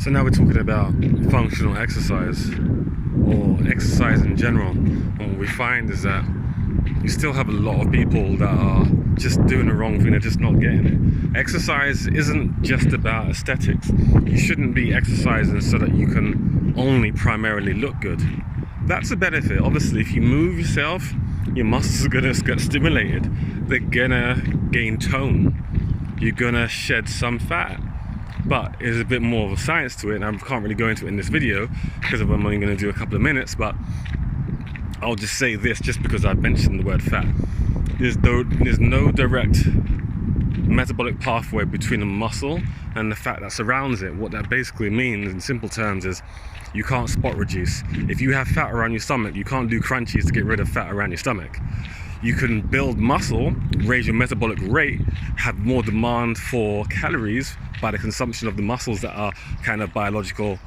So now we're talking about functional exercise or exercise in general. And what we find is that you still have a lot of people that are just doing the wrong thing, they're just not getting it. Exercise isn't just about aesthetics. You shouldn't be exercising so that you can only primarily look good. That's a benefit. Obviously, if you move yourself, your muscles are gonna get stimulated. They're gonna gain tone. You're gonna shed some fat. But there's a bit more of a science to it, and I can't really go into it in this video because I'm only going to do a couple of minutes, but I'll just say this just because I've mentioned the word fat. There's no direct metabolic pathway between the muscle and the fat that surrounds it. What that basically means in simple terms is you can't spot reduce. If you have fat around your stomach, you can't do crunchies to get rid of fat around your stomach. You can build muscle, raise your metabolic rate, have more demand for calories by the consumption of the muscles that are kind of biological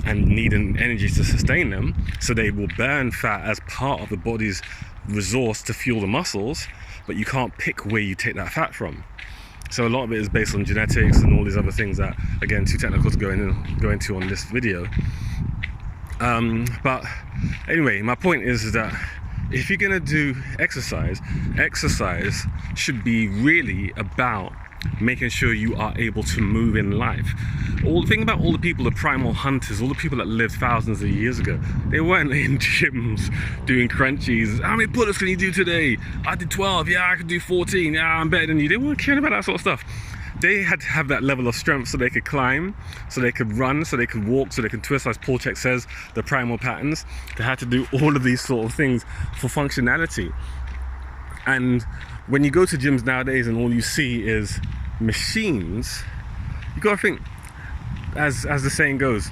and need energy to sustain them. So they will burn fat as part of the body's resource to fuel the muscles, but you can't pick where you take that fat from. So a lot of it is based on genetics and all these other things that, again, too technical to go into on this video. But anyway, my point is that if you're gonna do exercise should be really about making sure you are able to move in life. Think about all the people, the primal hunters, all the people that lived thousands of years ago. They weren't in gyms doing crunchies. How many pull-ups can you do today? I did 12. Yeah, I could do 14. Yeah, I'm better than you. They weren't caring about that sort of stuff. They had to have that level of strength so they could climb, so they could run, so they could walk, so they could twist, as Paul Chek says, the primal patterns. They had to do all of these sort of things for functionality. And when you go to gyms nowadays and all you see is machines, you gotta think, as the saying goes,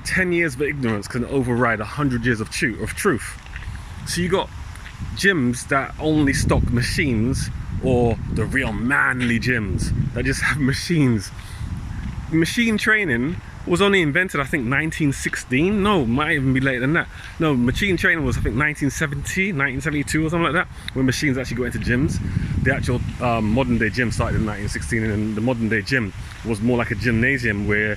10 years of ignorance can override 100 years of truth. So you got gyms that only stock machines, or the real manly gyms that just have machines. Machine training was only invented, I think, 1916. No, might even be later than that. No, machine training was, I think, 1970, 1972 or something like that, when machines actually got into gyms. The actual modern day gym started in 1916, and the modern day gym was more like a gymnasium where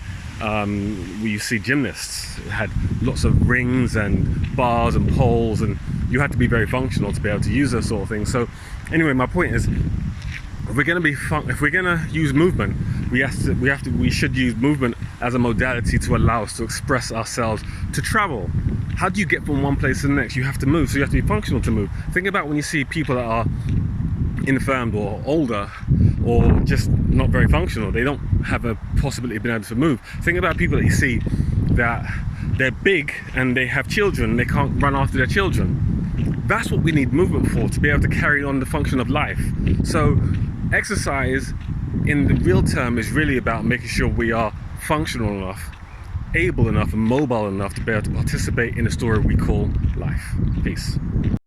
you see gymnasts. It had lots of rings and bars and poles, and you had to be very functional to be able to use those sort of things. So anyway, my point is, if we're gonna use movement, we should use movement as a modality to allow us to express ourselves, to travel. How do you get from one place to the next? You have to move, so you have to be functional to move. Think about when you see people that are infirmed or older or just not very functional. They don't have a possibility of being able to move. Think about people that you see that they're big and they have children, they can't run after their children. That's what we need movement for, to be able to carry on the function of life. So exercise in the real term is really about making sure we are functional enough, able enough and mobile enough to be able to participate in the story we call life. Peace.